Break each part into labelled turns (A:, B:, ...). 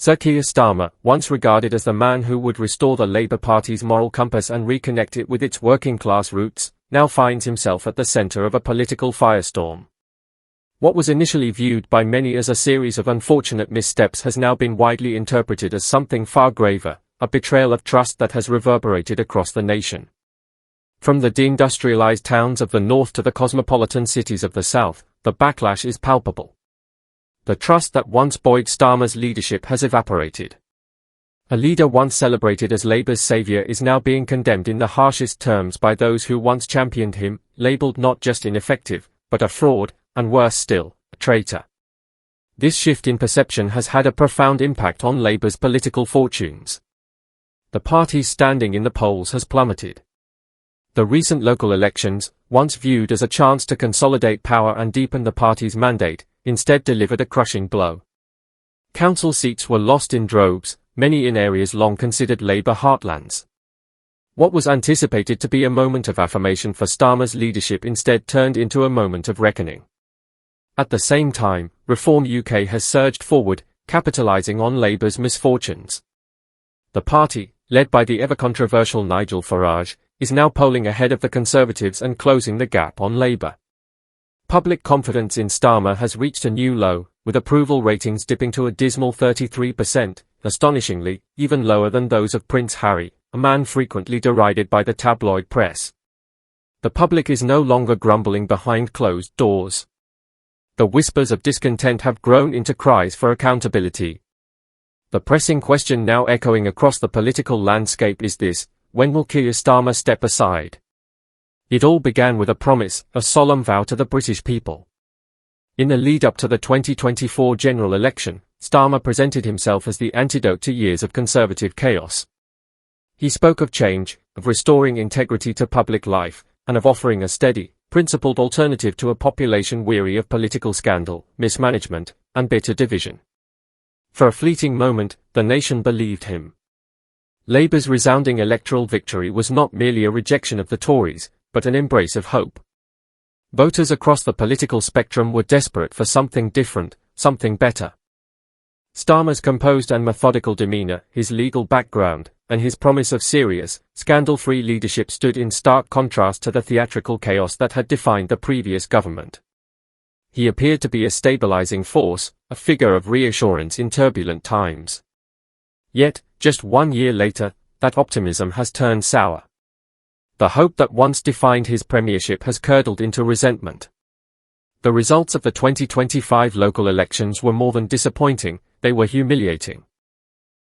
A: Sir Keir Starmer, once regarded as the man who would restore the Labour Party's moral compass and reconnect it with its working-class roots, now finds himself at the centre of a political firestorm. What was initially viewed by many as a series of unfortunate missteps has now been widely interpreted as something far graver, a betrayal of trust that has reverberated across the nation. From the deindustrialized towns of the north to the cosmopolitan cities of the south, the backlash is palpable. The trust that once buoyed Starmer's leadership has evaporated. A leader once celebrated as Labour's saviour is now being condemned in the harshest terms by those who once championed him, labelled not just ineffective, but a fraud, and worse still, a traitor. This shift in perception has had a profound impact on Labour's political fortunes. The party's standing in the polls has plummeted. The recent local elections, once viewed as a chance to consolidate power and deepen the party's mandate, instead delivered a crushing blow. Council seats were lost in droves, many in areas long considered Labour heartlands. What was anticipated to be a moment of affirmation for Starmer's leadership instead turned into a moment of reckoning. At the same time, Reform UK has surged forward, capitalising on Labour's misfortunes. The party, led by the ever-controversial Nigel Farage, is now polling ahead of the Conservatives and closing the gap on Labour. Public confidence in Starmer has reached a new low, with approval ratings dipping to a dismal 33%, astonishingly, even lower than those of Prince Harry, a man frequently derided by the tabloid press. The public is no longer grumbling behind closed doors. The whispers of discontent have grown into cries for accountability. The pressing question now echoing across the political landscape is this: when will Keir Starmer step aside? It all began with a promise, a solemn vow to the British people. In the lead-up to the 2024 general election, Starmer presented himself as the antidote to years of Conservative chaos. He spoke of change, of restoring integrity to public life, and of offering a steady, principled alternative to a population weary of political scandal, mismanagement, and bitter division. For a fleeting moment, the nation believed him. Labour's resounding electoral victory was not merely a rejection of the Tories, but an embrace of hope. Voters across the political spectrum were desperate for something different, something better. Starmer's composed and methodical demeanour, his legal background, and his promise of serious, scandal-free leadership stood in stark contrast to the theatrical chaos that had defined the previous government. He appeared to be a stabilising force, a figure of reassurance in turbulent times. Yet, just 1 year later, that optimism has turned sour. The hope that once defined his premiership has curdled into resentment. The results of the 2025 local elections were more than disappointing, they were humiliating.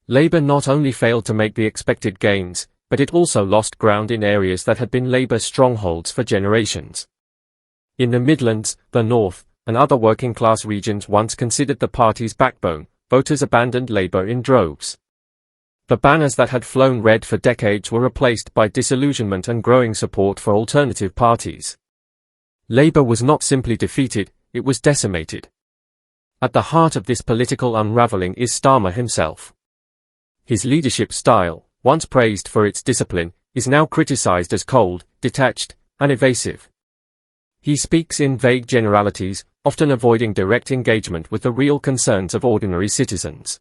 A: Labour not only failed to make the expected gains, but it also lost ground in areas that had been Labour strongholds for generations. In the Midlands, the North, and other working-class regions once considered the party's backbone, voters abandoned Labour in droves. The banners that had flown red for decades were replaced by disillusionment and growing support for alternative parties. Labour was not simply defeated, it was decimated. At the heart of this political unravelling is Starmer himself. His leadership style, once praised for its discipline, is now criticised as cold, detached, and evasive. He speaks in vague generalities, often avoiding direct engagement with the real concerns of ordinary citizens.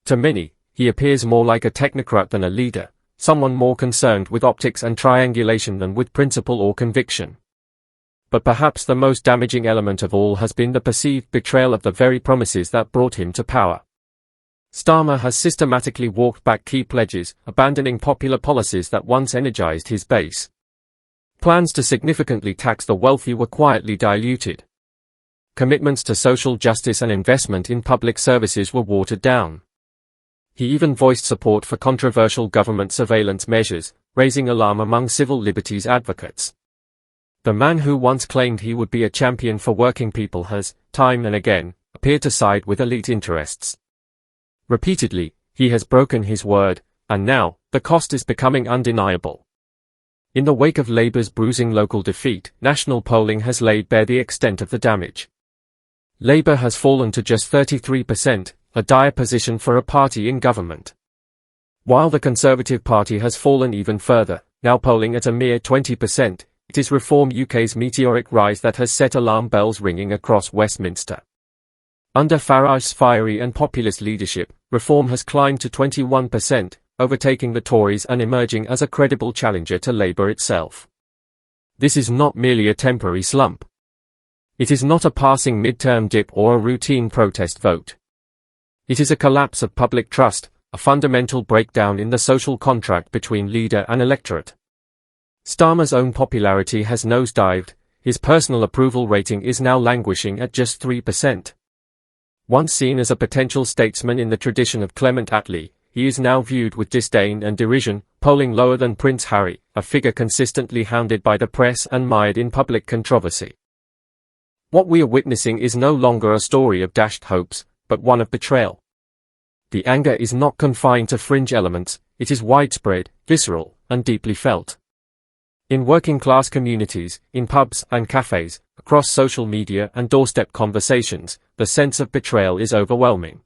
A: To many, he appears more like a technocrat than a leader, someone more concerned with optics and triangulation than with principle or conviction. But perhaps the most damaging element of all has been the perceived betrayal of the very promises that brought him to power. Starmer has systematically walked back key pledges, abandoning popular policies that once energized his base. Plans to significantly tax the wealthy were quietly diluted. Commitments to social justice and investment in public services were watered down. He even voiced support for controversial government surveillance measures, raising alarm among civil liberties advocates. The man who once claimed he would be a champion for working people has, time and again, appeared to side with elite interests. Repeatedly, he has broken his word, and now, the cost is becoming undeniable. In the wake of Labour's bruising local defeat, national polling has laid bare the extent of the damage. Labour has fallen to just 33%, a dire position for a party in government. While the Conservative Party has fallen even further, now polling at a mere 20%, it is Reform UK's meteoric rise that has set alarm bells ringing across Westminster. Under Farage's fiery and populist leadership, reform has climbed to 21%, overtaking the Tories and emerging as a credible challenger to Labour itself. This is not merely a temporary slump. It is not a passing midterm dip or a routine protest vote. It is a collapse of public trust, a fundamental breakdown in the social contract between leader and electorate. Starmer's own popularity has nosedived. His personal approval rating is now languishing at just 3%. Once seen as a potential statesman in the tradition of Clement Attlee, he is now viewed with disdain and derision, polling lower than Prince Harry, a figure consistently hounded by the press and mired in public controversy. What we are witnessing is no longer a story of dashed hopes, but one of betrayal. The anger is not confined to fringe elements, it is widespread, visceral, and deeply felt. In working-class communities, in pubs and cafes, across social media and doorstep conversations, the sense of betrayal is overwhelming.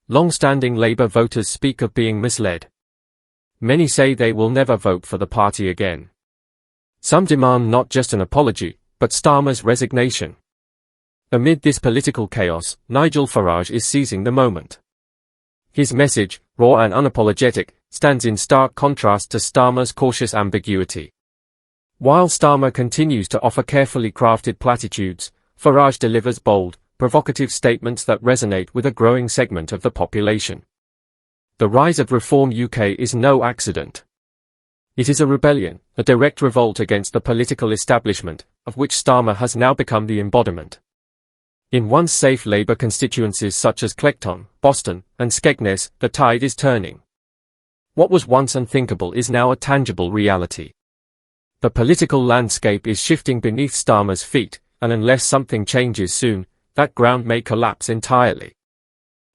A: Long-standing Labour voters speak of being misled. Many say they will never vote for the party again. Some demand not just an apology, but Starmer's resignation. Amid this political chaos, Nigel Farage is seizing the moment. His message, raw and unapologetic, stands in stark contrast to Starmer's cautious ambiguity. While Starmer continues to offer carefully crafted platitudes, Farage delivers bold, provocative statements that resonate with a growing segment of the population. The rise of Reform UK is no accident. It is a rebellion, a direct revolt against the political establishment, of which Starmer has now become the embodiment. In once safe Labour constituencies such as Clacton, Boston, and Skegness, the tide is turning. What was once unthinkable is now a tangible reality. The political landscape is shifting beneath Starmer's feet, and unless something changes soon, that ground may collapse entirely.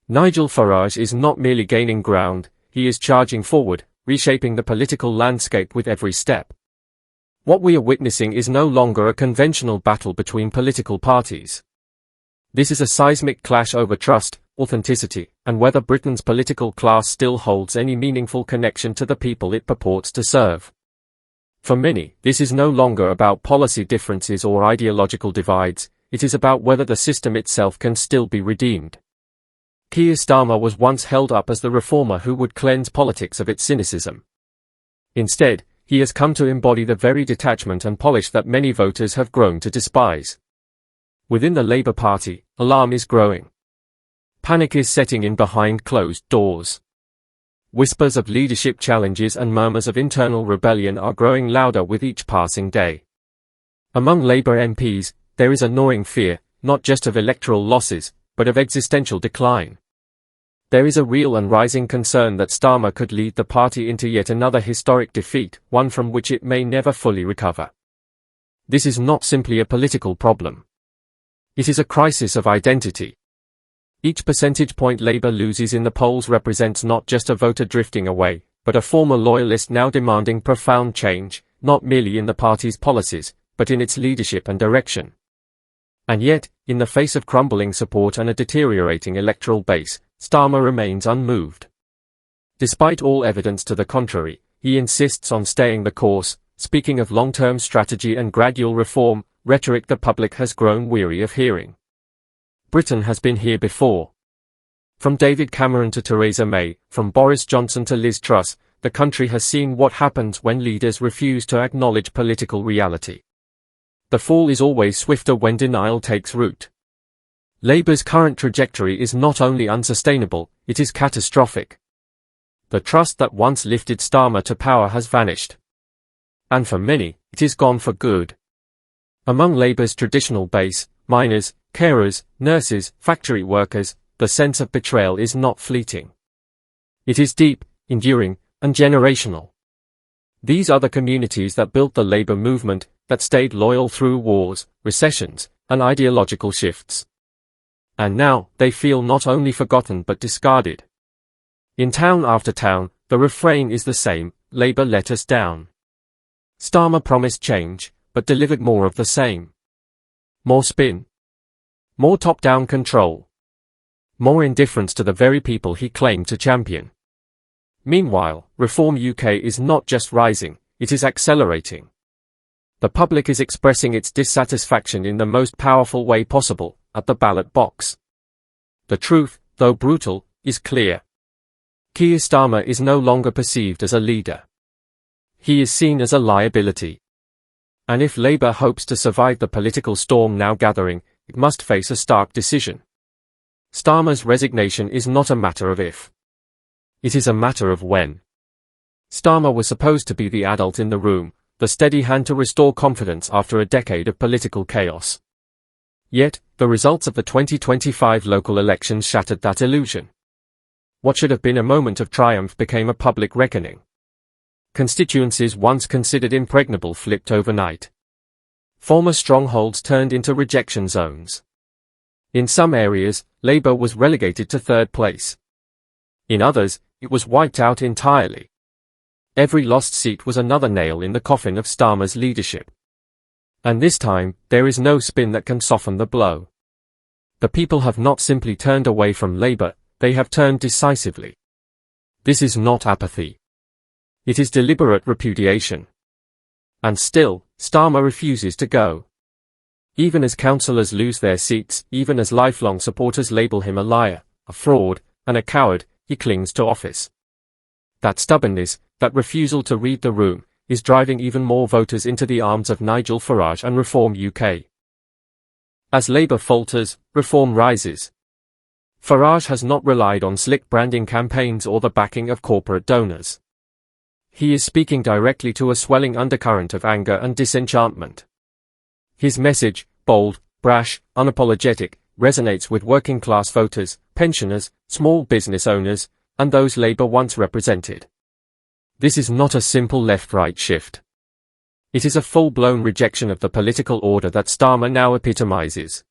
A: Nigel Farage is not merely gaining ground, he is charging forward, reshaping the political landscape with every step. What we are witnessing is no longer a conventional battle between political parties. This is a seismic clash over trust, authenticity, and whether Britain's political class still holds any meaningful connection to the people it purports to serve. For many, this is no longer about policy differences or ideological divides, it is about whether the system itself can still be redeemed. Keir Starmer was once held up as the reformer who would cleanse politics of its cynicism. Instead, he has come to embody the very detachment and polish that many voters have grown to despise. Within the Labour Party, alarm is growing. Panic is setting in behind closed doors. Whispers of leadership challenges and murmurs of internal rebellion are growing louder with each passing day. Among Labour MPs, there is a gnawing fear, not just of electoral losses, but of existential decline. There is a real and rising concern that Starmer could lead the party into yet another historic defeat, one from which it may never fully recover. This is not simply a political problem. It is a crisis of identity. Each percentage point Labour loses in the polls represents not just a voter drifting away, but a former loyalist now demanding profound change, not merely in the party's policies, but in its leadership and direction. And yet, in the face of crumbling support and a deteriorating electoral base, Starmer remains unmoved. Despite all evidence to the contrary, he insists on staying the course, speaking of long-term strategy and gradual reform, rhetoric the public has grown weary of hearing. Britain has been here before. From David Cameron to Theresa May, from Boris Johnson to Liz Truss, the country has seen what happens when leaders refuse to acknowledge political reality. The fall is always swifter when denial takes root. Labour's current trajectory is not only unsustainable, it is catastrophic. The trust that once lifted Starmer to power has vanished. And for many, it is gone for good. Among Labour's traditional base, miners, carers, nurses, factory workers, the sense of betrayal is not fleeting. It is deep, enduring, and generational. These are the communities that built the Labour movement, that stayed loyal through wars, recessions, and ideological shifts. And now, they feel not only forgotten but discarded. In town after town, the refrain is the same: Labour let us down. Starmer promised change, but delivered more of the same. More spin. More top-down control. More indifference to the very people he claimed to champion. Meanwhile, Reform UK is not just rising, it is accelerating. The public is expressing its dissatisfaction in the most powerful way possible, at the ballot box. The truth, though brutal, is clear. Keir Starmer is no longer perceived as a leader. He is seen as a liability. And if Labour hopes to survive the political storm now gathering, it must face a stark decision. Starmer's resignation is not a matter of if. It is a matter of when. Starmer was supposed to be the adult in the room, the steady hand to restore confidence after a decade of political chaos. Yet, the results of the 2025 local elections shattered that illusion. What should have been a moment of triumph became a public reckoning. Constituencies once considered impregnable flipped overnight. Former strongholds turned into rejection zones. In some areas, Labour was relegated to third place. In others, it was wiped out entirely. Every lost seat was another nail in the coffin of Starmer's leadership. And this time, there is no spin that can soften the blow. The people have not simply turned away from Labour, they have turned decisively. This is not apathy. It is deliberate repudiation. And still, Starmer refuses to go. Even as councillors lose their seats, even as lifelong supporters label him a liar, a fraud, and a coward, he clings to office. That stubbornness, that refusal to read the room, is driving even more voters into the arms of Nigel Farage and Reform UK. As Labour falters, Reform rises. Farage has not relied on slick branding campaigns or the backing of corporate donors. He is speaking directly to a swelling undercurrent of anger and disenchantment. His message, bold, brash, unapologetic, resonates with working-class voters, pensioners, small business owners, and those Labour once represented. This is not a simple left-right shift. It is a full-blown rejection of the political order that Starmer now epitomizes.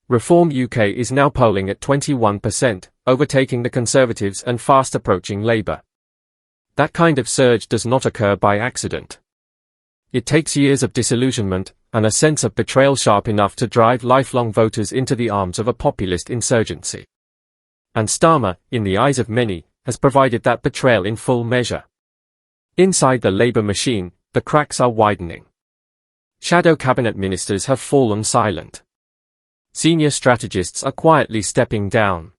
A: Reform UK is now polling at 21%, overtaking the Conservatives and fast approaching Labour. That kind of surge does not occur by accident. It takes years of disillusionment, and a sense of betrayal sharp enough to drive lifelong voters into the arms of a populist insurgency. And Starmer, in the eyes of many, has provided that betrayal in full measure. Inside the Labour machine, the cracks are widening. Shadow cabinet ministers have fallen silent. Senior strategists are quietly stepping down.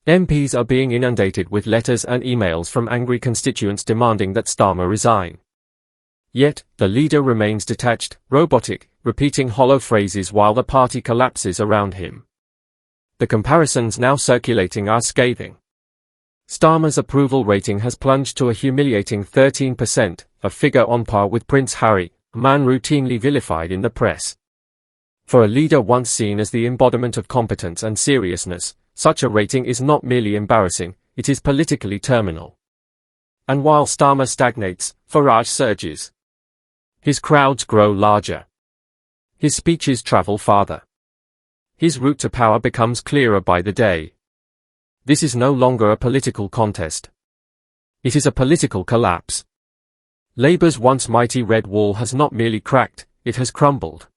A: MPs are being inundated with letters and emails from angry constituents demanding that Starmer resign. Yet, the leader remains detached, robotic, repeating hollow phrases while the party collapses around him. The comparisons now circulating are scathing. Starmer's approval rating has plunged to a humiliating 13%, a figure on par with Prince Harry, a man routinely vilified in the press. For a leader once seen as the embodiment of competence and seriousness, such a rating is not merely embarrassing, it is politically terminal. And while Starmer stagnates, Farage surges. His crowds grow larger. His speeches travel farther. His route to power becomes clearer by the day. This is no longer a political contest. It is a political collapse. Labour's once mighty red wall has not merely cracked, it has crumbled.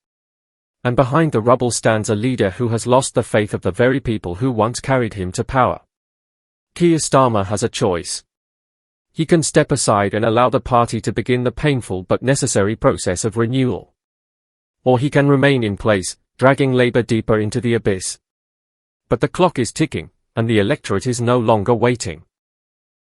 A: And behind the rubble stands a leader who has lost the faith of the very people who once carried him to power. Keir Starmer has a choice. He can step aside and allow the party to begin the painful but necessary process of renewal. Or he can remain in place, dragging Labour deeper into the abyss. But the clock is ticking, and the electorate is no longer waiting.